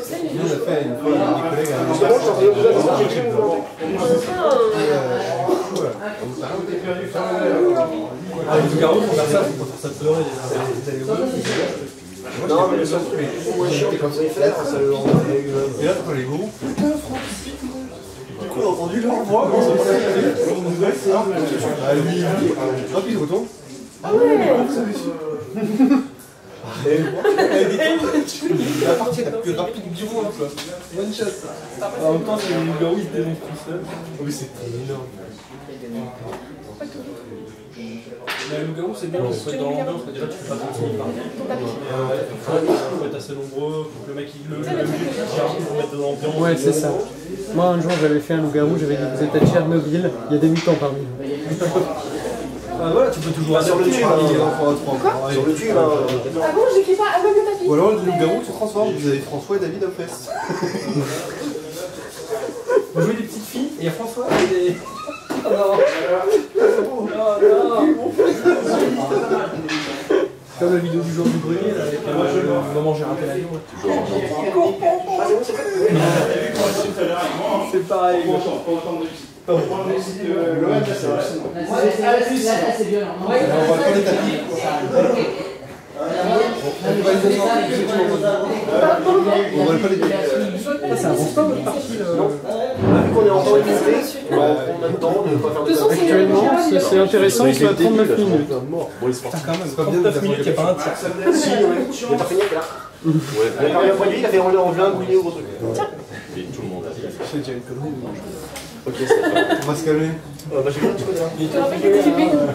Nous, on a fait une fois avec des collègues à les loups-garous, on a ça, pour ça pleurer. Non, mais le seul truc, moi, je sais quand il fait, ça le rend. Et là, quand les gourous, putain, Franck, du coup, on a entendu leur voix, on s'est passé une nouvelle, c'est ah, lui, hop, il se retourne. Ah ouais. La partie la plus rapide du monde, quoi. One shot. En même temps, c'est les loups-garous, ils se dénoncent tout seuls. Oui, c'était énorme. Mais le loup-garou, c'est bien, on se met dans l'ambiance, déjà tu fais pas trop de son partout. Il faut être assez nombreux, faut que le mec il le tire pour mettre de l'ambiance. Ouais, c'est ça. Moi, un jour, j'avais fait un loup-garou, j'avais dit vous êtes à Tchernobyl, il y a des mutants parmi vous. Ah voilà, tu peux toujours Sur le tube, sur le tube. Ah bon, j'écris pas à quoi que t'as fait. Ou alors le loup-garou se transforme, vous avez François et David au fest. Vous jouez des petites filles, et il y a François et des... Oh non. Oh non. Comme la vidéo du jour du grenier, là, avec le moment j'ai raté l'avion. C'est pareil. C'est violent. On va faire des tapis. On va pas les tapis. Ça avance pas votre partie Vu qu'on est en temps limité, on va prendre en même temps, on va faire des tapis. actuellement, c'est intéressant, il fait 39 minutes. Bon, les sportifs. Quand même, c'est pas bien de 39 minutes, il n'y a pas un tir. Si, il a pas fini, là. Il a pas rien produit, il a fait enlever un goulier ou autre truc. Et tout le monde a dit. C'est déjà une connerie. Ok, c'est pas. On va se calmer. Bah, j'ai bien, tu connais là.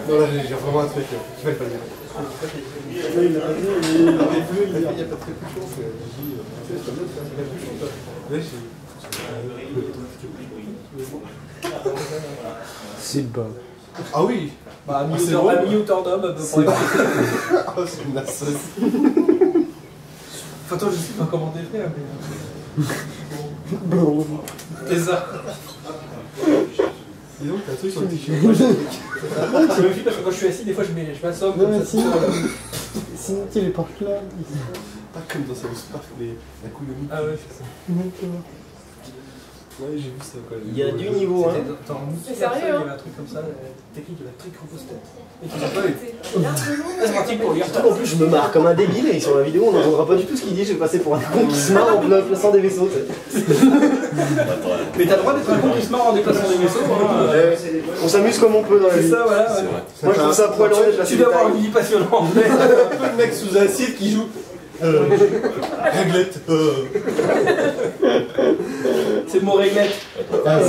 Voilà, j'ai vraiment un truc. Tu vas le pas dire. Il a pas dit, il y a pas très peu de chance. C'est pas bien de faire quelque chose. C'est bon. Ah oui. Bah, à mi-hauteur d'homme, à peu près. Oh, c'est une assoce. Enfin, toi, je sais pas comment décrire, mais... C'est ça. Dis donc, t'as un truc sur le t-shirt. Je me fie parce que quand je suis assis, des fois, je m'assomme Non, comme mais ça. sinon, tu les portes là. Pas comme dans South Park, mais la couille de Ah ouais, c'est ça. Ouais, j'ai vu ça quoi. Il y a du niveau, hein. C'est sérieux, Il y hein. avait un truc comme ça, technique de la trick repose-tête. Et tu C'est c'est pratique pour lire. En plus, je me marre comme un débile et sur la vidéo, on n'entendra pas du tout ce qu'il dit. Je vais passer pour un con qui se marre en plaçant des vaisseaux. Mais t'as le droit d'être un con qui se marre en déplaçant des vaisseaux. On s'amuse comme on peut dans la C'est vie. ça, voilà. Moi, je trouve ça poilant de placer Tu des dois avoir tailles. une vie passionnante. Un peu le mec sous acide qui joue. Réglette. C'est le mot réglette.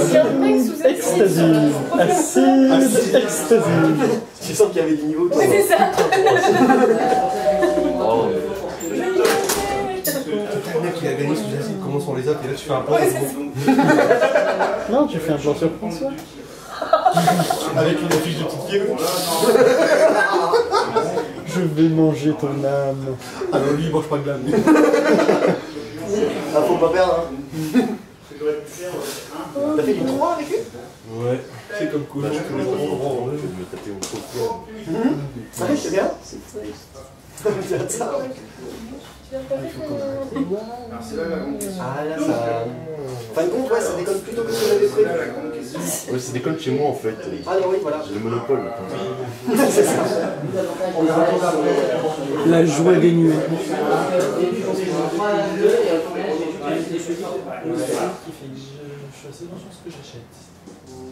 Si un mec sous Ecstasy. Acide. Ecstasy. Tu sens qu'il y avait du niveau. Oui, c'est ça. Oh. Le mec il a gagné sous acide, comment sont les autres et là tu fais un plan Non, tu fais un plan sur François. avec une affiche de petite fille. Je vais manger ton âme. Ah non, lui il mange pas de l'âme. Ah, faut pas perdre, hein. T'as fait du 3 avec lui? Ouais, c'est comme cool. Je vais me taper au coco. Ouais, c'est bien. C'est ça. Ah là, ça. Fin de compte, ouais, ça déconne plutôt que ce que j'avais prévu. Ouais, ça déconne chez moi en fait. Ah non, oui, voilà. J'ai le monopole. C'est ça. La joie des nuées.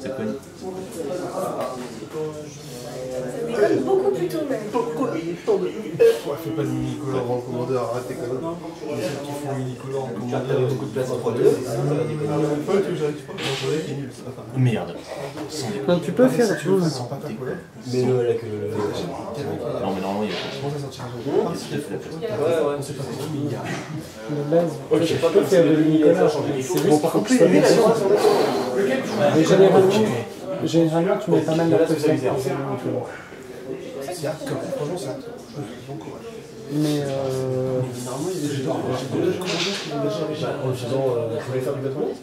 C'est quoi? Ça déconne beaucoup plus tôt même. Ouais, fais pas de mini-colore en commandeur, arrête tes conneries. Les gens qui font mini-colore en commandeur. T'avais beaucoup de place en 3-2. Une fois, j'arrive pas, j'en ai qui est nul ça. Merde. Non, tu peux faire autre chose. Sans pas ta couleur. Mais le. Non, mais normalement, il y a Je pense à sortir un jour. Ouais, ouais. On sait pas trop, mais il y a. De base, tu peux faire de l'unicolore. C'est juste qu'il faut que ce soit bien. Mais généralement, tu mets pas mal d'artefacts pour faire de l'unicolore. C'est hard, comme franchement, c'est hard. Bon courage. Mais Normalement, il y a des gens. J'ai déjà commandé ce qu'il y a déjà. En disant, tu voulais faire du 90?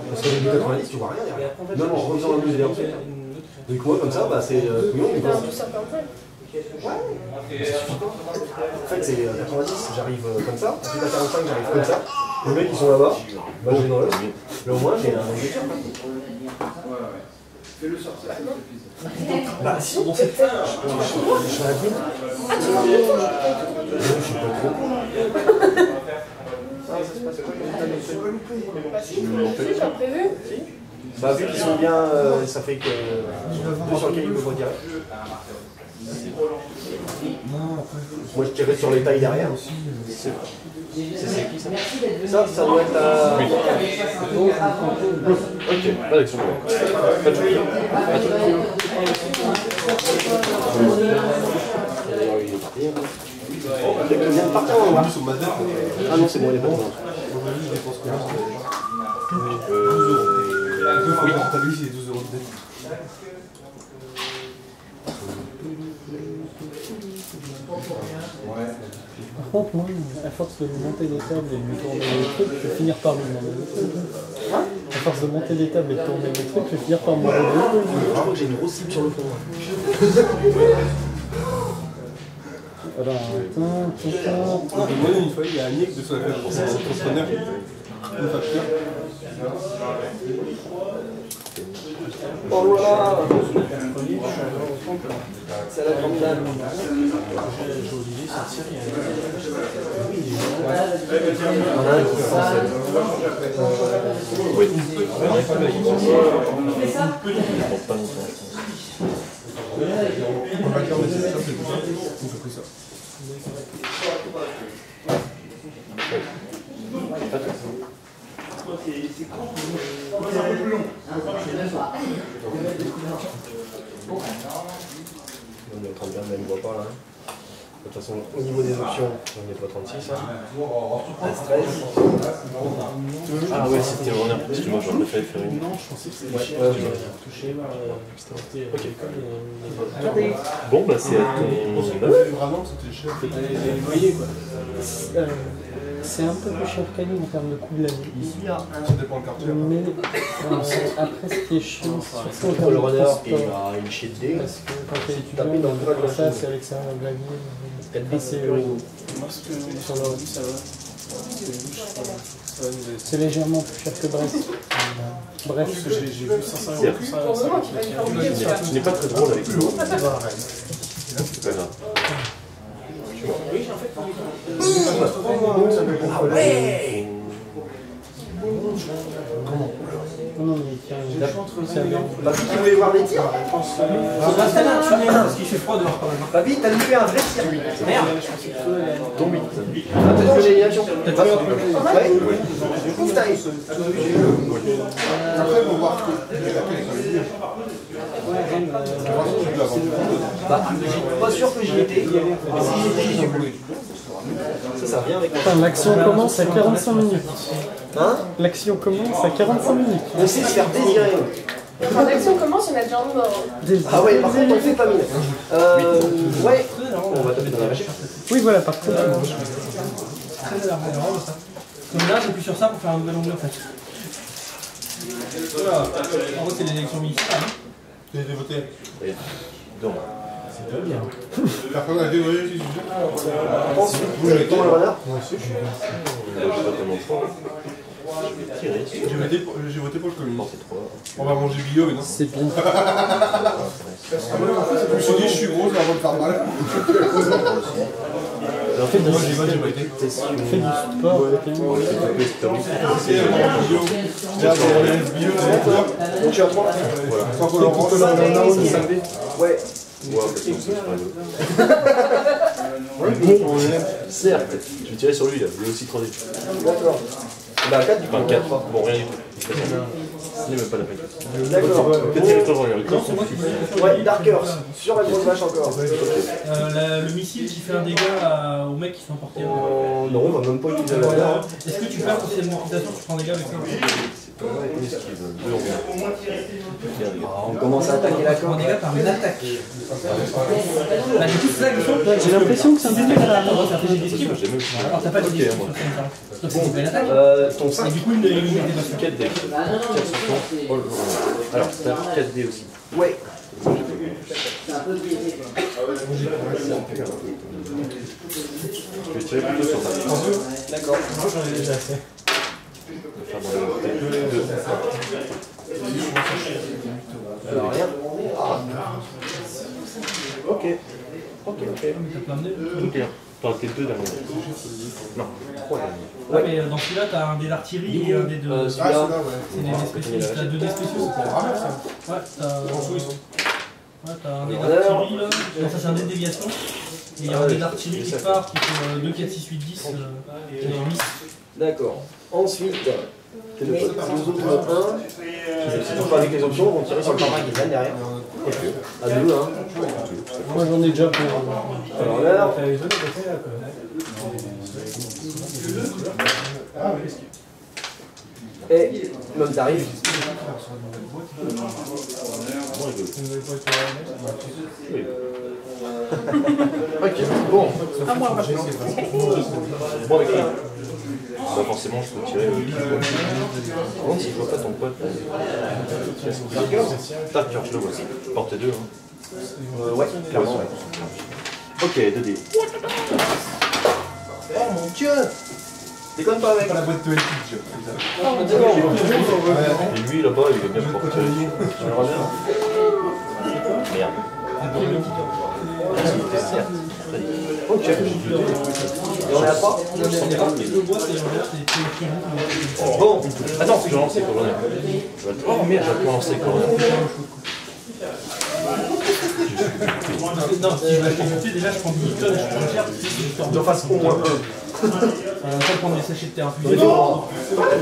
Parce que du 90, tu vois rien derrière. Non, non, en refaisant la musique derrière. Donc, moi, comme ça, bah, c'est couillon. T'as un tout simple un peu. En fait, c'est 90, j'arrive comme ça. Ensuite, à 45, j'arrive comme ça. Les mecs, ils sont là-bas. Bah, je vais dans l'autre. Mais au moins, j'ai un lecteur. Fais-le sortir. Bah, si, on sait faire. Je suis à la ville. Ah, tu m'as dit. Je suis pas trop con. Bah si, comme prévu. Bah, vu qu'ils sont bien, ça fait que 2 sur lequel ils peuvent retirer. Moi, je tirais sur les tailles derrière. C'est qui ça? Ça doit être à... Ok, pas d'action. Pas de jeu. Il est parti. Il vient de partir en haut. Ah non, c'est bon, il est pas bon. Oui, t'as vu, c'est 12 € de dette. Par contre, moi, à force de monter des tables et de lui tourner les trucs, je vais finir par lui demander des trucs. À force de monter des tables et de tourner des trucs, je vais finir par me demander des trucs. Je crois que j'ai une grosse cible sur le fond. Alors, attends, Moi, une fois, il y a un Nick de ce qu'on appelle entrepreneur. Une facture. Oh là là. C'est à la grande dame. On a un qui s'en sert. Oui. On va faire des c'est plus ça. On fait plus ça. On est en train de bien, mais il ne voit pas là. De toute façon, au niveau des options, on n'est pas 36. Hein. Ah ouais, c'était vraiment parce que moi j'aurais préféré faire une. non, je pensais que c'était Ouais, cher. ouais, Touché, c'était ok. Bon, bah c'est à ton 9. Vraiment, c'était cher. Vous voyez quoi. C'est un peu plus cher qu'à nous en termes de coût de la vie. Ça dépend le quartier. Mais après, ce qui est chiant, c'est surtout en Entre termes le de runner et transport. une shit D. Parce que quand t'es étudiant, Taper dans le bras de la ça, chaîne. c'est avec ça, la vie. C'est Moi, ce que sur le ça va. c'est légèrement plus cher que Brest. Bref, Parce que j'ai vu 500 € tout ça. Pour le moment, tu vas lui faire oublier, tu vois. Tu n'es pas très drôle avec l'eau. C'est pas grave. Ah ouais. non, mais tiens, c'est bien. Papy, tu veux voir des tirs? Parce qu'il fait froid dehors quand même. Papy, t'as loupé un vrai tir. Merde. Tombé. Attention, j'ai une action. Ouais. Ouf, t'as eu. Après, on va voir que. Bah, pas sûr que j'y étais. Mais si j'y étais, j'ai voulu. Ça vient avec moi. Attends, l'action commence à 45 minutes. Hein? L'action commence à 45 minutes. On sait se faire désirer. Quand l'action commence, il y en a déjà un mort. Ah ouais, par contre, on fait pas mine. Ouais. On va taper dans la machine. Oui, voilà, par contre. Très énervant, ça. Comme là, j'appuie sur ça pour faire un nouvel onglet en fait. Voilà. En gros, c'est les élections municipales. J'ai été voté. Donc, Personne n'a été voté ici. Vous avez comment le runner? Moi aussi. je sais pas tellement fort. Je vais tirer. J'ai voté pour le communisme. C'est 3. On va manger bio, mais non. C'est bien. Je me suis dit, je suis gros, ça va me faire mal. En fait, Moi, j'ai voté. Fais du sport. C'est bio. Bio, Donc tu as 3. sans colorant. Ouais. moi, parce que c'est pas grave. Certes, je vais tirer sur lui là, il est aussi 3D. D'accord. Bah 4 du coup. Enfin 4, bon rien du tout. Ce n'est même pas la peine. D'accord. Que territoire regarde. Ouais, Dark Earth. Sur la grosse vache encore. Le missile qui fait un dégât au mec qui se fait emporter. Non, on va même pas utiliser la Voilà. barre. Est-ce que tu perds ton système d'amputation, tu prends des dégâts avec ça? On commence à attaquer la Tu prends corde. des dégâts par une attaque. Bah, du coup, c'est ça la question. J'ai l'impression que c'est un peu Ça va faire des esquives. J'ai même Alors, t'as pas de Ok, esquive moi. sur cette attaque. Donc, c'est une belle attaque. Ton Et 5. du coup, une des 4 dés. 4 sur ton. Oh là là. Alors, t'as 4 dés aussi. Ouais. Je Je vais tirer plutôt sur ta main. D'accord. Moi j'en ai déjà fait. Faire dans le T2. Alors rien. Ok. Ok. T'as plein de nez. Tout clair. T'auras tes 2 derniers. Non, 3 derniers. Ouais, mais dans celui-là, t'as un dé d'artillerie et un dé de. Celui-là. C'est des dés spéciaux. T'as 2 dés spéciaux. Ouais, t'as un dé d'artillerie là. Non, ça c'est un dé de déviation. Et il y a un dé d'artillerie qui part qui fait 2, 4, 6, 8, 10. Et 8. D'accord. Ensuite, les autres 1. Donc avec les options, on va tirer sur le parrain qui vient derrière. À 2, hein. Moi j'en ai déjà pour. Alors là, et même tarif. Ok, bon. Bon, avec lui. Bah forcément, je peux tirer le qui. Par contre, si je vois pas ton pote. Tarker, je le vois. Porte 2. Hein. Ouais, clairement. Ouais. Ok, 2D. Oh mon dieu! Déconne pas avec. La boîte de éthique. Et lui là-bas, il est bien porté. Merde. Ok. Et on est à 3? Le bois, c'est en général, c'est des Bon, attends, je vais lancer pour l'honneur. Oh merde, je vais pas lancer pour l'honneur. Non, si je vais acheter goûter, déjà je prends 10 tonnes et je prends cher. D'en face au moins 1. Pas prendre des sachets de terre infusée. Non,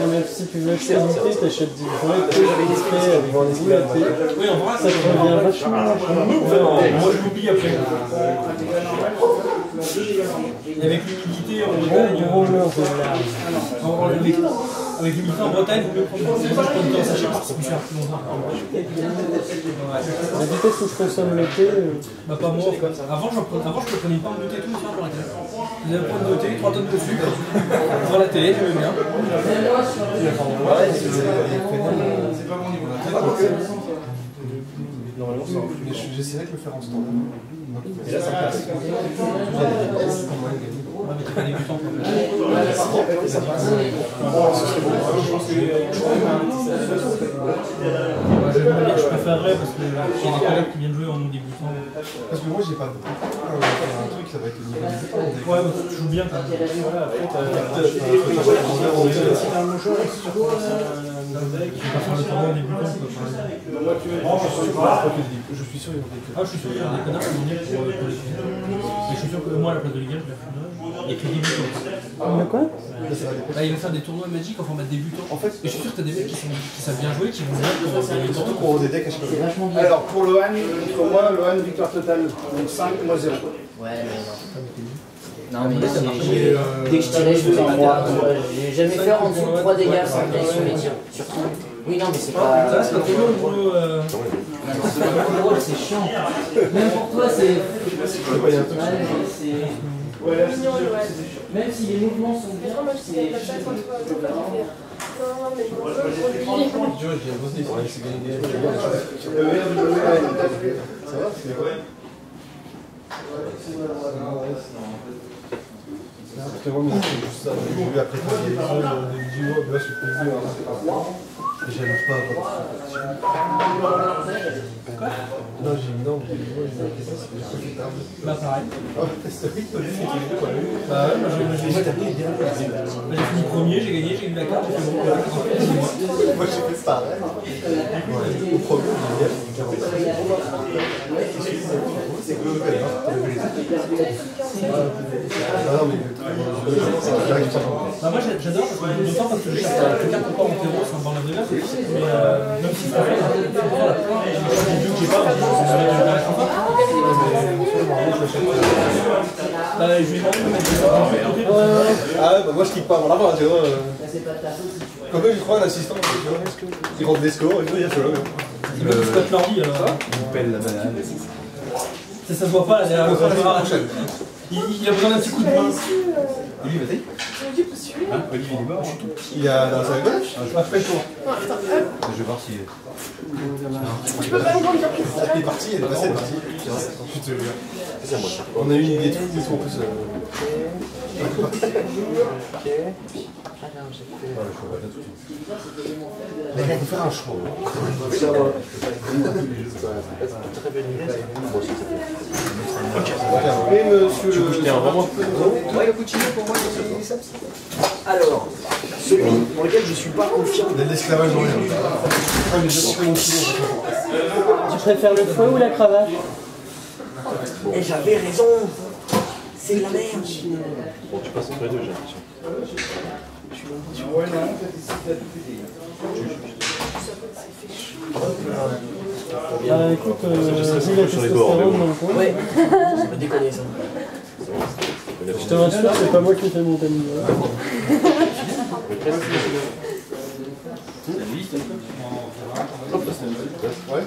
mais si tu veux qualité, t'achètes du vrai que j'avais discret avec des qualités. Oui, en vrai, Ça te revient vachement. moi je l'oublie après. Et avec l'humidité en Bretagne. Avec l'humidité en Bretagne, vous pouvez prendre des temps sachets parce que c'est plus cher plus longtemps. La vitesse où je consomme le thé. Bah pas moi. Avant je prenais pas de thé tout le temps pour la télé. Vous avez prendre de thé, 3 tonnes de sucre. Devant la télé, j'aimais bien. C'est pas mon niveau là. Normalement, j'essaierai de le faire en standard. Et là, ça passe. Ouais, mais t'es pas débutant quoi. Ça passe. Je préférerais parce que j'ai des collègues qui viennent jouer en débutant. Parce que moi, j'ai pas de. Un truc, ça va être au niveau débutant. Ouais, mais tu joues bien quand même. Je vais pas faire le tournoi en débutant. Je suis sûr, il y aura des. Ah, je suis sûr qu'il y a des connards qui vont venir pour les filles. Mais je suis sûr que moi, à la place de Ligue 1, je vais faire il y a que les débutants. Mais quoi? Bah, il va faire des tournois Magic en format débutant. En fait, et je suis sûr que t'as des mecs qui savent bien jouer, qui vont bien pour des Surtout pour des decks à chaque fois. Alors pour Lohan, contre moi, Lohan, victoire totale. Donc 5, moi 0. Ouais, mais non. Non, mais dès que je tirais, je faisais 3. J'ai jamais fait en dessous de 3 dégâts sans gagner sur les tirs. Surtout. Oui, non, mais c'est pas. ça, c'est pas trop long le boulot. C'est pas trop drôle, c'est chiant. Même pour toi, c'est. Même si les mouvements sont bien, c'est. Ça va, c'est vrai. C'est vraiment juste ça. J'ai vu après travailler les jeux, du mois, là je suis plaisir. Et j'arrive pas à voir. Non, j'ai mis non, j'ai dit, moi, j'ai marqué ça, c'est juste tard. Bah, pareil. C'est vrai que t'as vu, c'est quoi lui? Bah, ouais, moi j'ai fini premier, j'ai gagné, j'ai eu la carte, j'ai fait bon. Moi j'ai fait pareil. Au premier, j'ai gagné. C'est que ah non, mais bah, moi j'adore, d'autant parce que je cherche la carte encore en terreau sur un banc de verre, mais même si ça fait la fin, j'ai vu que j'ai pas, bah, je lui ai demandé de me mettre des ah ouais, bah moi je quitte pas avant la fin, tu vois. Quand même, je crois, l'assistant, il rentre des scores et tout, il y a cela. Il veut que Scott leur dit alors. Il pèle la banane. Ça se voit pas, la dernière fois. Il a besoin d'un petit coup de main. Olivier, vas-y. Hein, Olivier, il est mort. Il a dans sa gauche. Je fais le tour. Je vais voir s'il est. Tu peux pas me grandir plus ça. Elle est partie, elle est passée, elle est partie. Je te jure. On a eu une idée de fou, ils sont en plus. Mais il faut faire un choix. Ça va. Très belle idée. Moi aussi, ça fait. Oui, monsieur Tu peux jeter un vraiment. Ouais, cappuccino pour moi, alors, celui dans lequel je suis pas confiant. Il y a de l'esclavage dans rien. Tu préfères le fouet ou la cravache? Et j'avais raison. C'est de la merde. Bon, tu passes entre les deux, j'ai l'impression. Bah écoute, vu la testostérone dans le coin, Ouais, ça va déconner ça. je te rassure, c'est pas moi qui fais mon tamis. Ouais.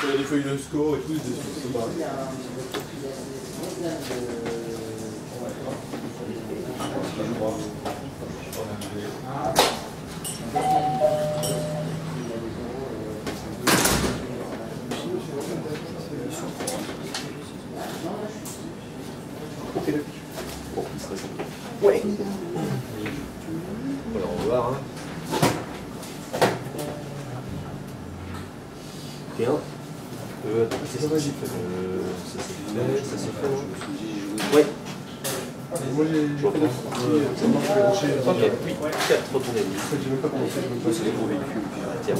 Il y a des feuilles de score et tout, c'est pareil. Ouais. Alors, on va voir. Hein. Et un. C'est ça, ça s'est fait, ça s'est fait. Ouais. Moi j'ai fait la partie. Ok, oui, 4 retournés. J'ai même pas commencé, C'est des gros véhicules. Tiens.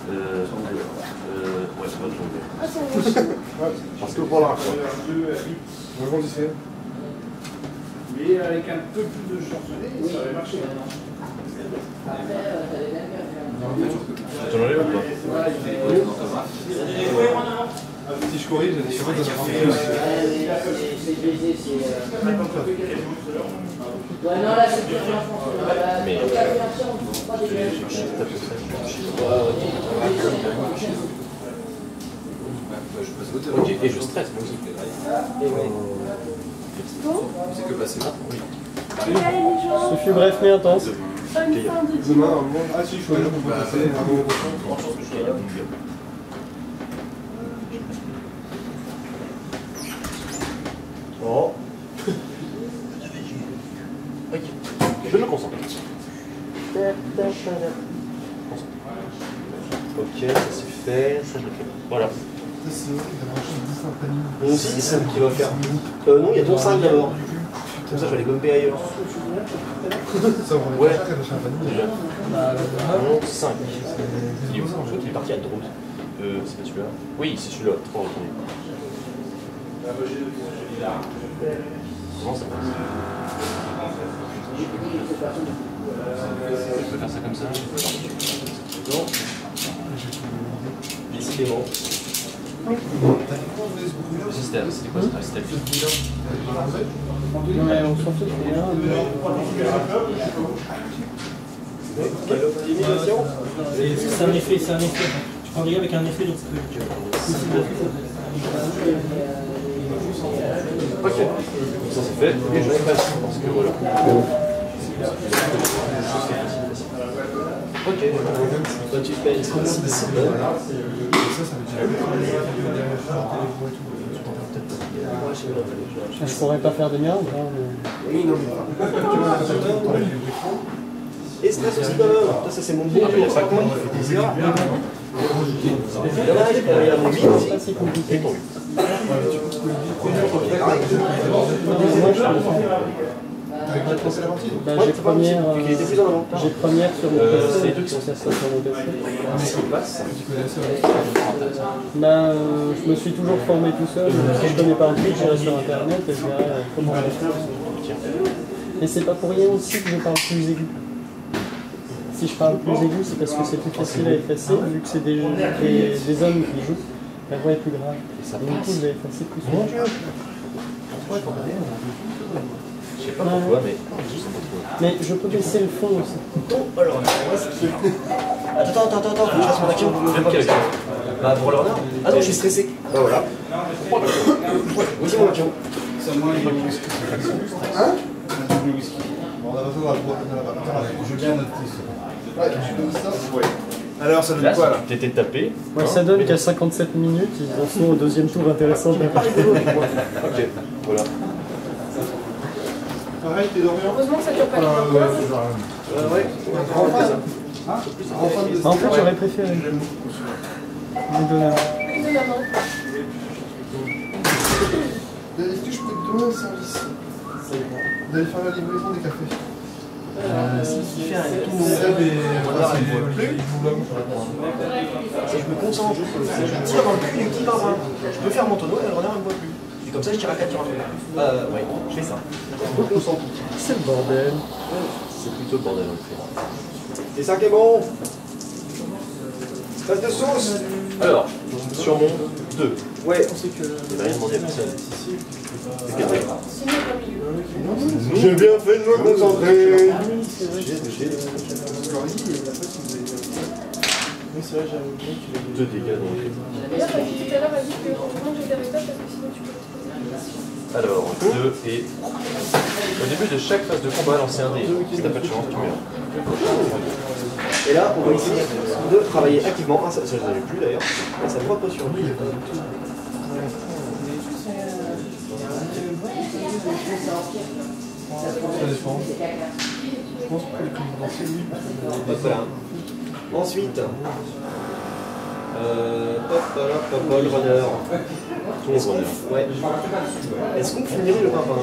Ouais, c'est pas retourné. Ah, c'est bon. parce que voilà quoi. Moi je vais Mais avec un peu plus de chance, ça aurait marché. Tu en enlèves ou pas? Si je corrige, j'ai des choses à Ouais, non, là, c'est plus rien. Mais ok, et je stresse moi aussi. C'est que passer là. Ce fut bref mais intense. demain, ah si, je suis là pour passer. Grande chance que je gagne. Oh. Ok, je me concentre. Ok, ça c'est fait, ça je le fais. Voilà. Bon, aussi, c'est ça qui va faire. Non, il y a ton 5 d'abord. Comme ça, je vais les gomper ailleurs. Ouais, déjà. Non, 5. Il est où? Je crois qu'il est parti à droite. C'est pas celui-là? Oui, c'est celui-là. 3 retournés. Comment ça passe? Je peux faire ça comme ça? Non. Décidément. C'était quoi ça? C'était le Ouais, on s'en fout, c'est rien. Quelle optimisation? C'est un effet, c'est un effet. Tu peux regarder avec un effet, donc c'est Ok, ça c'est fait, et je passe parce que voilà. Ok, Toi, tu fais une Je pourrais pas faire de merde. Hein, Oui, non, mais. Et stress aussi quand même. Ça, c'est mon bon. Il y a 5 mois, il fait des heures. Il y a mon 8 aussi. pas si compliqué. Et ton 8. Bah, j'ai première, Il était plus en avant. j'ai première sur mon PC. c'est deux qui sont ça sur mon PC. Qu'est-ce qui passe? Bah, je me suis toujours formé tout seul. Si je connais pas un truc, j'irai sur internet et je verrai comment on le fait. Et c'est pas pour rien aussi que je parle plus aigu. Si je parle plus aigu, c'est parce que c'est plus facile à effacer, vu que c'est des hommes qui jouent. La voix est plus grave. Et du coup, je vais effacer plus souvent. Mon Dieu! Je sais pas pourquoi, mais je sais pas trop. Mais je peux baisser le fond aussi. Oh, alors, attends, faut que je fasse mon action. Même quelle action? Bah, pour l'honneur. Ah non, je suis stressé. Bah voilà. Voici mon action. C'est moi qui Hein? le whisky. Bon, on a besoin de je viens de noter ça. Ouais, je donne ça. Ouais. Alors, ça donne quoi là? T'étais tapé. Ouais, ça donne qu'à 57 minutes, ils en sont au deuxième tour intéressant de la partie. Ok, voilà. Pareil, t'es dormi? Heureusement que ça dure pas longtemps. Ouais. En fait, j'aurais préféré. Donc, Plus de maman. Est-ce que je peux te donner un service? D'aller faire la livraison des cafés. Si tu fais un tour, si je me concentre, je tire dans le cul du petit barbin. Je peux faire mon tonneau et le renard ne me voit plus. Et comme ça, je tire à 4 tirs en fait. Oui, je fais ça. c'est le bordel. C'est plutôt le bordel en fait. Et ça qui est bon. Passe de sauce. Alors, sur mon 2. Ouais. Il n'a rien demandé à personne. Sinon, pas milieu. J'ai bien fait de me concentrer. Deux dégâts donc. D'ailleurs, t'as dit tout à l'heure, vas-y, que tout le monde joue avec toi parce que sinon tu peux te poser des questions. Alors, 2 et... Au début de chaque phase de combat, lancer un dé. Si t'as pas de chance, tu meurs. Et là, on va essayer de travailler activement. Ah, ça je n'avais plus d'ailleurs. Là, ça me repose sur lui. Ça dépend. Je pense que les présidentiels, oui, parce que... Hop là. Ensuite, le runner. Ton runner. Ouais. Est-ce qu'on finirait le pimpin?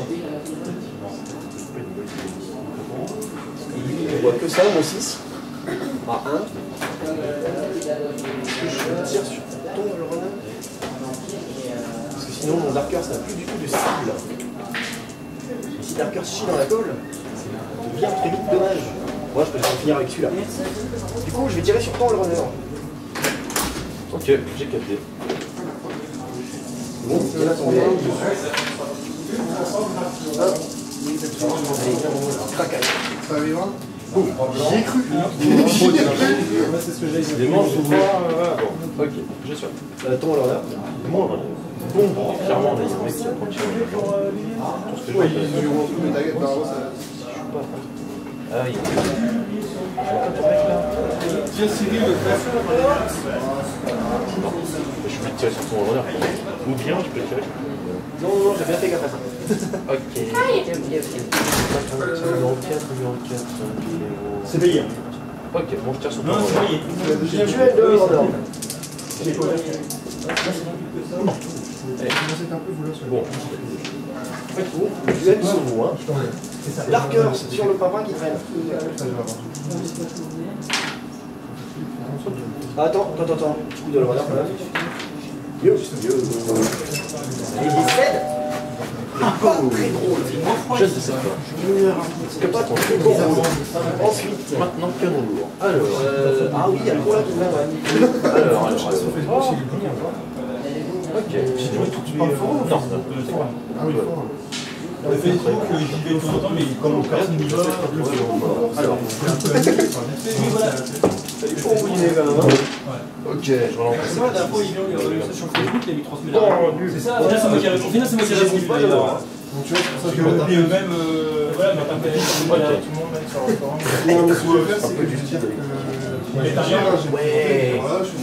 On voit que ça, mon 6. Ah, 1. Je tire sur ton le runner. Parce que sinon, mon Darker, ça n'a plus du tout de cible. Et si Darker chie dans la colle, ça devient très vite dommage. Moi, je peux finir avec celui-là. Du coup, je vais tirer sur ton le runner. Ok, j'ai 4 dés. Bon, il y en a tombé. Allez, craquage. Ça va vivre? J'y ai cru. C'est ce que j'ai dit. Des manches ou pas bon, ok, je suis. Ton le runner. Mon runner. Bon, clairement, là, il y a un mec qui apprend de tirer. Tout ce que je vois, ah oui. Tiens, Cyril, le frère. Je peux tirer sur ton runner. Ou bien je peux tirer. Non, j'ai bien fait gaffe à ça. Ok. Numéro 4, numéro 4. C'est payé. Ok, bon, je tire sur ton runner. J'ai tué le runner. Bon. Duel solo, hein. L'arqueur sur le papin qui traîne. Attends. Coup de le runner quand même. Yo. Et il cède. Pas très drôle. Juste de cette fois. C'est pas très drôle. Ensuite. Maintenant, canon lourd. Alors. Ah oui, il y a le gros là qui va, ouais. Alors. Ok. Tu parles fort ou non, Ah oui, fort. Le Facebook, j'y vais tout le temps, mais comme personne n'y va, alors. Il faut oublier quand même. Ok, je relance. C'est moi, la dernière fois, il a ça sur Facebook, il a mis transmis la. C'est ça, au final, c'est moi qui ai répondu. Au final, c'est moi qui ai répondu. Donc tu vois, c'est pour ça que... Et eux-mêmes... Voilà, mais t'as fait tout le monde même sur le forum. Ce qu'on veut faire, c'est que je veux dire que... Mais t'as rien. Ouais. Voilà, je suis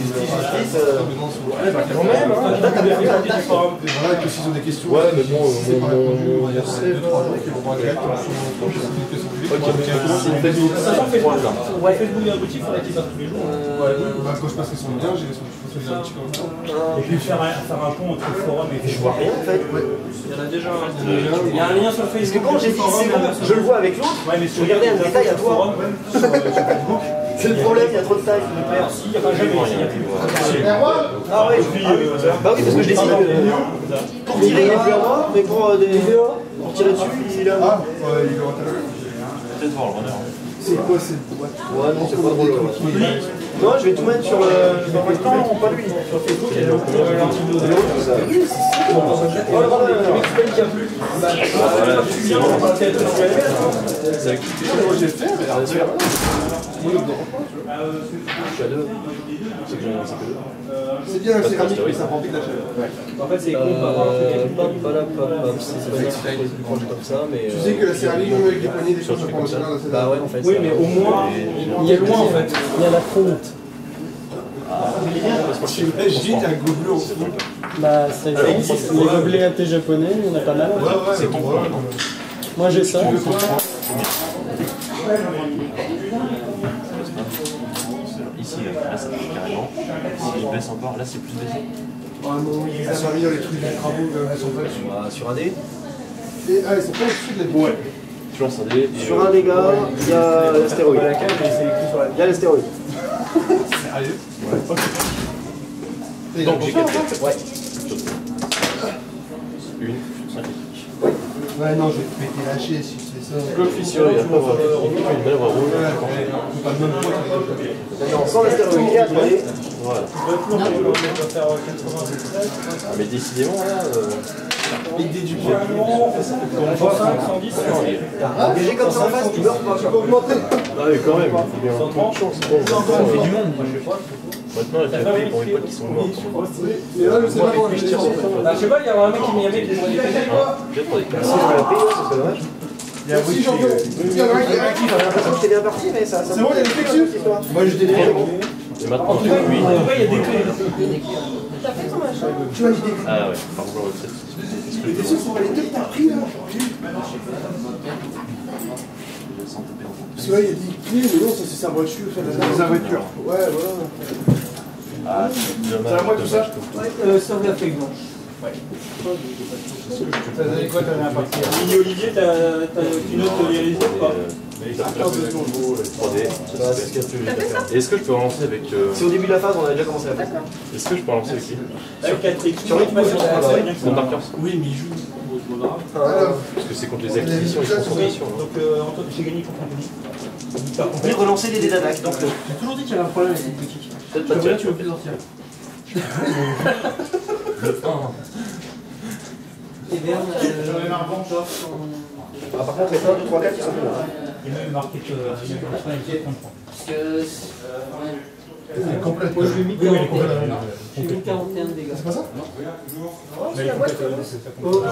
Quand même, hein. Là, t'as bien fait partie du forum. Et voilà, que s'ils ont des questions... Ouais, mais bon, c'est pas répondu, il y a 2-3 jours qui vont voir Greg, qui sont des questions publiques. Ok, c'est une Facebook. Sachant que Facebook, Ouais. Facebook est abouti, il faudrait qu'il passe tous les jours. Bah, quand je passe son lien, j'ai un petit commentaire. Et puis faire un pont entre le forum et Je vois rien en fait. Il y en a déjà un. Il y a un lien sur Parce que Facebook. quand j'ai dit c'est bon, je le vois avec l'autre. Ouais, mais Je regardais un détail à toi. sur Facebook. C'est le problème, il y a trop de taille. Alors, si, il n'y a pas jamais. Ah ouais, bah oui, parce que je décide que pour tirer, il est plus à moi, mais pour tirer dessus, il est à moi. Ah, ouais, il est intéressant. Peut-être voir le runner. C'est quoi cette boîte? Ouais, non, c'est pas drôle. Non, je vais tout mettre sur le. Pas lui. Sur Facebook, il y a le. C'est bien la céramique, mais ça prend vite la chaleur. En fait, c'est con par rapport à c'est pas exprès comme ça, mais. Tu sais que la céramique, même avec les poignées, des choses ça prend la chaleur. Bah ouais, en fait. Oui, mais au moins, il y a loin en fait. Il y a la fonte. J'imagine un gobelet au fond. Bah, ça existe. Les gobelets à thé japonais, il y en a pas mal. C'est bon. Moi j'ai ça. Ici, là ça marche carrément. S'il baisse encore, là c'est plus baissé. Ah non, ils sont mis dans les trucs des travaux, elles sont pas dessus. Sur un dé. Ah, ils sont pas au-dessus de la. Ouais. Tu lances un dé. Sur un dégât, il y a l'astéroïde. Il y a l'astéroïde. Sérieux? Ouais. Donc j'ai 4 cartes. Ouais. Une, 5 Ouais, non, je vais te péter la chier si tu fais ça. Bloc fissure, il y a pas une manœuvre rouge. Pas de même poids, Maintenant, sans l'astéroïde et à 3D. Voilà. Mais décidément là. L'idée du Pour 5, 110, Engagé comme ça en face, tu meurs pas. Tu peux augmenter. Ah oui, quand même, il faut bien un peu de chance. ça fait du monde. Maintenant, il y a fait pour mes potes qui sont morts. Et là, je sais pas comment je tire. Je sais pas, il y a un mec qui m'a dit. J'ai trop des cartes. Si je vais la payer, ce serait dommage. Il y a un bruit champion. Il y en a un qui est actif. J'ai l'impression que t'es bien parti, mais ça. C'est bon, il y a des flexions. Moi, je délire. Et maintenant, Il y a des clés. T'as fait ton machin? Tu m'as dit des. ah ouais, par contre, la retraite. Mais t'es sûr que c'est pas les deux que t'as pris là? Parce que là, il y a des clés, mais non, ça c'est sa voiture. Sa voiture. Ouais, voilà. Ah, c'est dommage. C'est à moi tout ça? Ça me l'a fait blanche. Ça donnait quoi ta dernière partie? Mini Olivier, tu notes les résultats ou pas? 3D. Est-ce que je peux relancer avec. C'est au début de la phase, on a déjà commencé à faire. Est-ce que je peux relancer avec qui? Sur 4 Sur l'équipement, Contre Darkers. Oui, mais il joue. Parce que c'est contre les acquisitions et les transformations. Donc, Antoine, j'ai gagné contre Anthony. Et relancer les dés d'attaque. Donc, J'ai toujours dit qu'il y avait un problème avec cette boutique. Peut-être pas Là, de tu veux plus sortir. Le 1. Et Verne, J'en ai marre bon, toi. par contre, les 1, 2, 3, 4, ils sont plus là. Il y a même marqué que je suis Parce que. Complètement. Oui, il est complètement. J'ai mis 41 de dégâts. C'est pas ça? Mais il est complètement.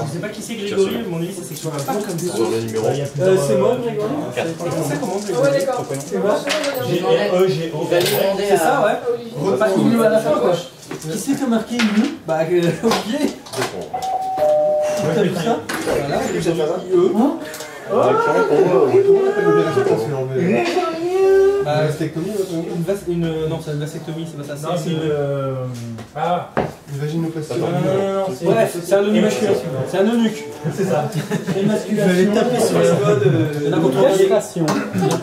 Je sais pas qui c'est Grégory, mais mon avis, ça s'écrit pas comme ça. Sur le numéro. C'est moi, Grégory? C'est comment Ah ouais, d'accord. C'est moi. Il va lui demander C'est ça, à. ouais. Bah, il nous à la fin, quoi. Qui c'est qui a marqué nous? Bah, Olivier. T'as vu ça? Voilà, j'ai marqué eux. Ah, clairement, pour moi, ouais. Tout le monde appelle l'opération quand c'est enlevé. Bah, Mastectomie, non, c'est une vasectomie, c'est pas ça. C'est une. Ah! une vaginoplastie. Non, bref, c'est un eunuque. C'est un eunuque. C'est ça. C'est une masculation. Je vais taper sur les modes. Il y en a quand on regarde.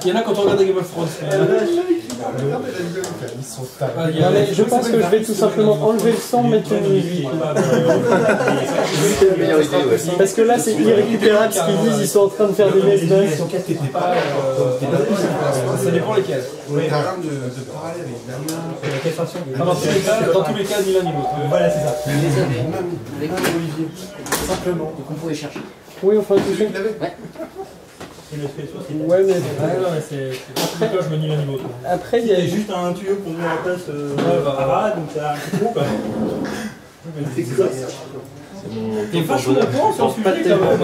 Il y en a quand on regarde Game of Thrones. Ils sont tarés. Non, mais je pense que je vais tout simplement enlever le sang, mettre une musique. Parce que là, c'est irrécupérable ce qu'ils disent, ils sont en train de faire des messes. Ça dépend lesquels. T'as rien de parallèle avec Damien. Dans tous les cas, ni l'un ni l'autre. Voilà, c'est ça. Je les avais. Avec Olivier. simplement. Donc on pouvait chercher. Oui, enfin, tout ça. Ouais, mais Après, je me dis l'un ni l'autre. après, il y a Juste un tuyau pour mettre en place Arad, donc c'est un petit trou, quoi. T'es vachement bon sur le sujet quand même.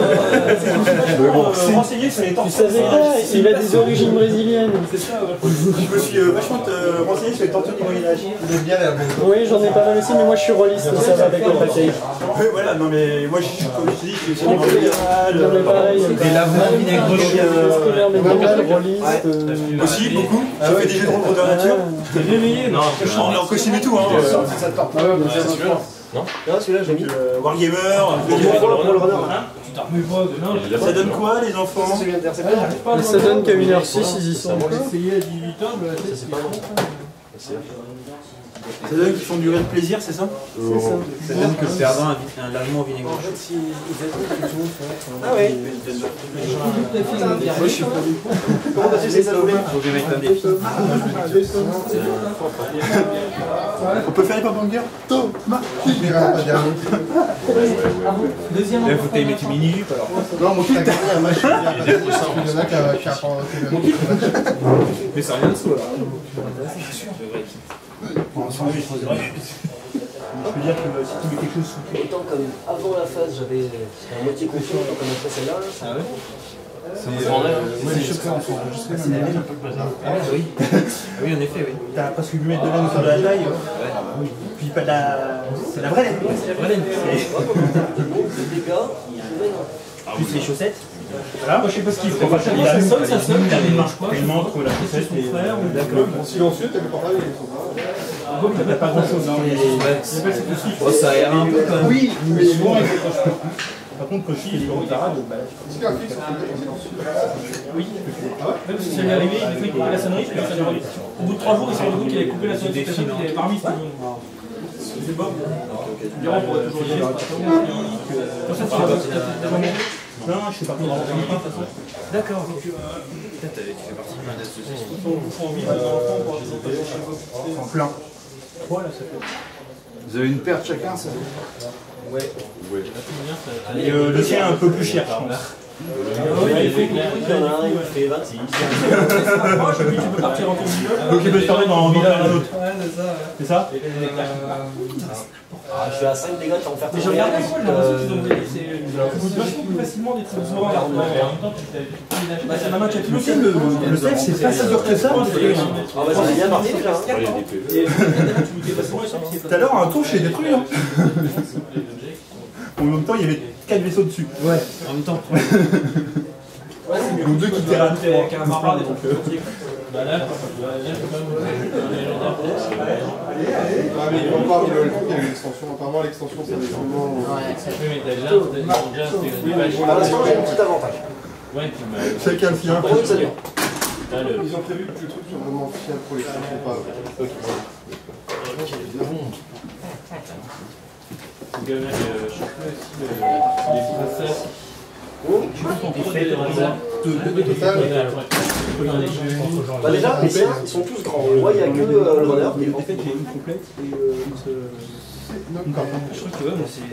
Renseigné sur les tu tortues. savais pas, il a des origines brésiliennes. C'est ça, ouais. Je me suis vachement renseigné sur les tortues du Moyen-Âge. Il aime bien l'air bien. Oui, j'en ai pas mal aussi, mais moi je suis rôliste, ça va avec le paquet. Ouais, voilà, non mais moi je suis, comme je te dis, je suis Non, mais pareil. Des lavements vinaigre rôliste. aussi, beaucoup. J'ai fait des jeux de rôle de nature. T'es réveillé? Non, on est en costume et tout, hein. Ça te part. Non, celui-là, j'ai mis. Wargamer, Pour le runner. tu t'en remets pas. Ça donne quoi, les enfants? C'est celui d'intercepteur. Ça donne qu'à 1h06, ils y sont encore. J'ai essayé à 18h, mais la tête, C'est pas bon. Ça donne qu'ils font durer le plaisir, c'est ça? C'est ça. Ça donne que le perdant a un lavement au vinaigre. En fait, ils attendent que tout le monde soit. Ah ouais. Moi, je suis pas du coup. Comment t'as su c'est ça? Faut que je mette un défi. On peut faire les pommes de guerre? Thomas! Il faut que tu mettes une mini-jupe alors. Non, mon kit, t'as un match. Il y en a qui a Mais c'est rien de soi là. Je peux dire que si tu mets quelque chose sous Autant comme avant la phase, j'avais à moitié confiant, autant comme après celle-là. Ah ouais? Moi, les choses comme ça sont enregistrées, c'est un peu le bazar. Ah oui. Oui, en effet, oui. T'as presque 8 mètres de laine autour de la taille. Puis pas de la. C'est la vraie laine. C'est la vraie laine. Le dégât, Plus les chaussettes. Voilà, moi je sais pas ce qu'il faut. Enfin, Ça il a sonne, ça sonne. il a une marche, Je une manche entre la chaussette et frère. d'accord. Silencieux, t'as le portable. T'as pas grand chose. Oh, ça aère un peu quand même. Oui, mais souvent avec les croches. Par contre, quand je suis sur la rade, bah. Oui. Même si ça lui est arrivé, il a fait couper la sonnerie, puis ça lui arrive. Au bout de 3 jours, il s'est rendu compte qu'il avait coupé la sonnerie, qu'il avait pas remis. C'est bon. Durant pourrait toujours y aller. Comme ça, tu vas. Non, je fais partie de la D'accord. Tu fais partie de l'association. en plein. Vous avez une paire chacun, ça? Ouais. Et le sien est un peu plus cher, je pense. il y en a un, il fait 26. Moi, je lui dis, tu peux partir en tour du Donc il peut se permettre d'en vider un autre. Ouais, c'est ça. C'est ça? Je suis à 5 dégâts, t'as en faire Mais je regarde pourquoi j'ai l'impression qu'ils ont envoyé. C'est vachement plus facilement des trucs orange. En même temps, c'est la main qui a tout Le sel, c'est pas si dur que ça. Ah bah ça a bien marché déjà. Tout à l'heure, un tour, je l'ai détruit. Hein. En même temps, il y avait 4 vaisseaux dessus. Ouais, en même temps. Donc 2 qui terrain. Camarade et bah là, Ah mais on parle de le truc, il y a une extension. Apparemment l'extension c'est vraiment... Pour l'instant j'ai un petit avantage. Chacun le sien. Pour eux ça dure. Ils ont prévu que le truc soit vraiment fiable pour l'extension, pas... Bah déjà, les siens, ils sont tous grands. Moi, il n'y a que le runner. En fait, j'ai une complète et une Je trouve que ouais, moi c'est.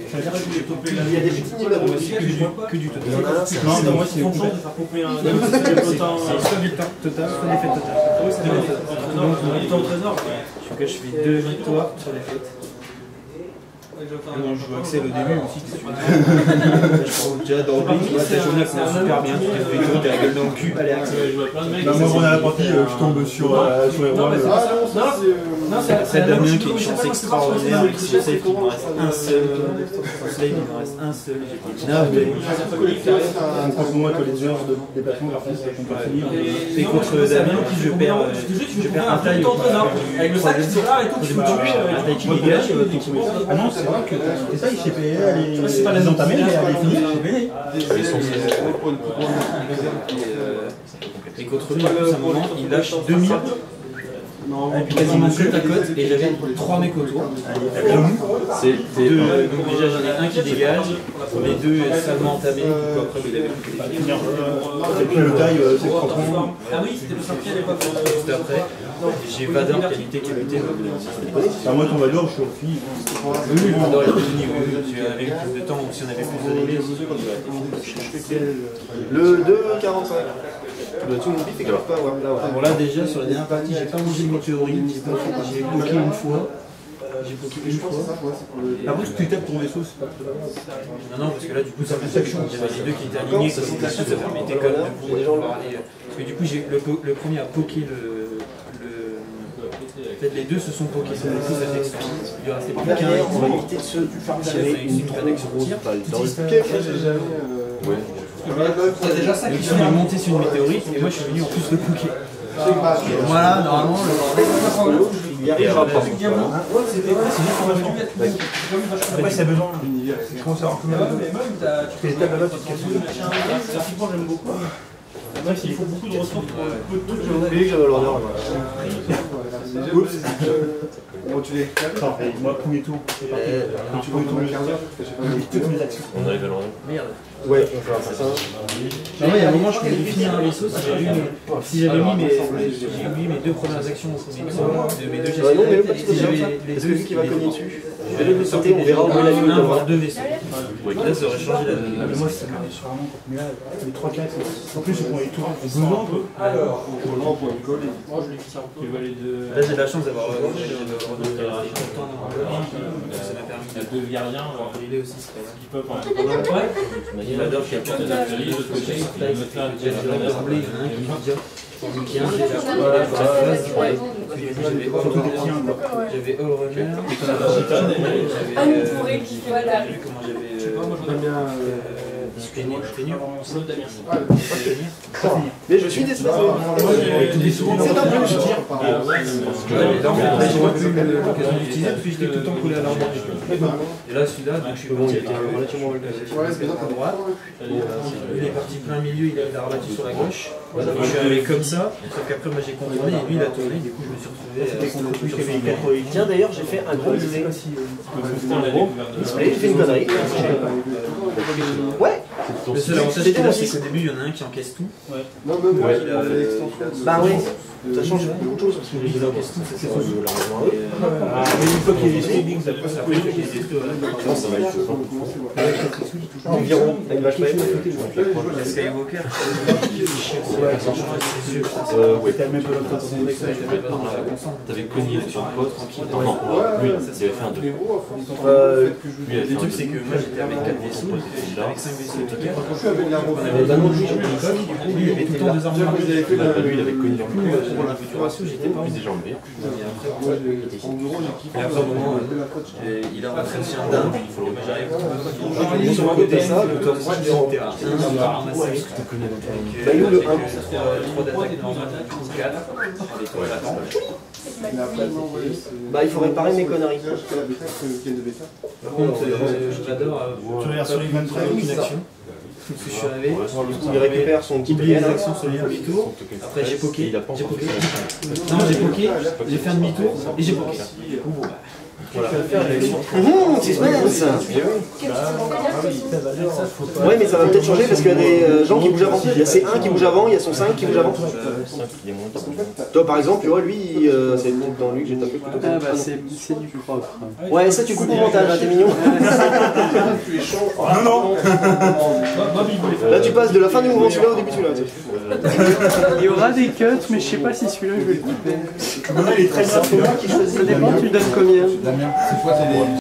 Il y a des petits numéros aussi. Que du total. Il y en a un, c'est Non, mais moi, c'est de faire couper un C'est soit du temps total, soit l'effet total. il est au trésor. Je fais 2 victoires sur les fêtes. Je veux Axel au début aussi. Je prends déjà dans le blink, ta journée commence super bien, tu te fais tout, t'as la gueule dans le cul, allez Axel. Moi, on a la partie, je tombe sur les rois. C'est Damien qui a une chance extraordinaire, avec son safe, il me reste un seul. Son slave, il me reste un seul. Contre moi, tous les heures de déplacement, par contre, ça compte pas finir. Et contre Damien, je perds un taille. Avec le sac qui est là et tout, tu peux tuer. Un taille qui dégage. Ah non, c'est vrai que c'est ça, il s'est payé, c'est pas les entamer, mais elle est finie, il s'est payé. Et contre lui, à un moment, il lâche 2000. Et puis quasiment côte à côte, et j'avais 3 mecs autour. C'est deux. Donc déjà j'en ai un qui dégage, les deux salement entamés, du coup après il avait coupé les pieds. Et puis le taille, c'est franchement. Ah oui, c'était le sorti à l'époque. Juste après, j'ai Vador qualité qui a lutté. Moi, ton Vador, je suis au fil. Oui, Vador il a fini, avec plus de temps, ou si on avait plus de délai. Le 2,45. Tout mon bif et qu'ils peuvent pas avoir. Bon là déjà sur la dernière partie j'ai pas mangé mes théories, j'ai bloqué une fois. Après, si tu tapes ton vaisseau, c'est pas très grave. Non, parce que là du coup ça fait section. J'avais les deux qui étaient alignés, ça c'était sûr, ça permettait quand même de pouvoir aller. Parce que du coup le premier a poké le. En fait les deux se sont pokés, ça fait section. Il restait plus qu'un. On va éviter de se tirer une grosse balle dans le pied. Donc ils sont montés sur une météorite et moi je suis venu en plus le poker. Voilà, normalement le bordel. Après, si t'as besoin, je commence à avoir plus mal. Tu fais les tables là-bas, tu te casses. J'aime beaucoup. Après, s'il faut beaucoup de ressources pour peu de trucs. J'ai oublié que j'avais l'honneur. Oups. Bon, tu l'es. Moi, premier tour. C'est parti. Tu veux tourner le quart d'heure? Toutes mes actions. On arrive à l'heure. Merde. Ouais, on va faire ça. Ah ouais, il y a un moment, je voulais finir un vaisseau. Si j'avais mis mes deux premières actions de mes deux gestes, Ouais, non, mais pas si tout j'avais ça. les Parce que deux vu qu'il va cogner dessus, je vais le sauter, on verra où est la limite. un voire deux vaisseaux. Là, ça aurait changé la donne. Mais moi, ça m'arrive sur un an. Mais là, les 3-4, en plus, on les tours. On un peu. Alors, Pour une colle. moi, je l'ai fait ça. Là, j'ai de la chance d'avoir ça m'a permis. Il y a 2 gardiens, alors Il est aussi, c'est pas qui peuvent en grave. Il adore qu'il y a plein de artillerie, de l'autre côté, il y en a un qui dit qui a un déjà. J'avais All Runner, comment mais je suis déçu. C'est un peu je tire. j'ai pas pu l'occasion d'utiliser parce que j'étais tout le temps collé à l'arbre. Et là, celui-là, donc je suis bon, il était relativement mal placé. À droite. Lui, il est parti plein milieu, il a rabattu sur la gauche. Je suis arrivé comme ça, sauf qu'après, moi j'ai contourné et lui il a tourné, du coup je me suis retrouvé. Tiens, d'ailleurs, j'ai fait un gros display. J'ai fait une connerie. Ouais. Le seul avantage qu'il a, c'est qu'au début, il y en a un qui encaisse tout. Non, même moi, Bah oui. Ça change beaucoup de choses parce que Il encaisse tout, c'est ça. mais une fois qu'il y a les streamings, ça passe après. Environ, avec vache même. La Skywalker. T'avais cogné sur le pote, tranquille. Non, lui, il avait fait un 2. Le truc, c'est que moi j'étais avec 4 vaisseaux, avec 5 vaisseaux de ticard. Je suis avec la On avait tout le temps des armes. Lui, il avait cogné dans le cul. Pour la future ratio, j'étais pas en Déjà enlevé. Et après, au moment, il a rentré aussi un dingue, il faut le j'arrive. Sur le côté, ça, le top, moi j'étais en terrain. Bah, il est où le 1 3 d'attaque, 4, les 3 l'attend. Bah, il faut réparer mes conneries. Par contre, j'adore sur les 23 aucune action. Parce que je suis arrivé, Il récupère son petit oublié PN. les actions sur les demi-tours. Après j'ai poké, Non, j'ai poké, j'ai fait un demi-tour et j'ai poké. Suspense. Ouais, mais ça va peut-être changer parce qu'il y a des gens qui bougent avant. Il y a C1 qui bouge avant, il y a son 5 qui bouge avant. Toi par exemple, tu vois, lui, c'est dans lui que j'ai tapé plutôt. Ah bah c'est du propre. Ouais, ça tu coupes au montage, hein, t'es mignon. Non. Là tu passes de la fin du mouvement celui-là au début celui-là. Il y aura des cuts, mais je sais pas si celui-là je vais le couper. Il est très bien. Ça dépend, tu donnes combien? Damien, c'est quoi tes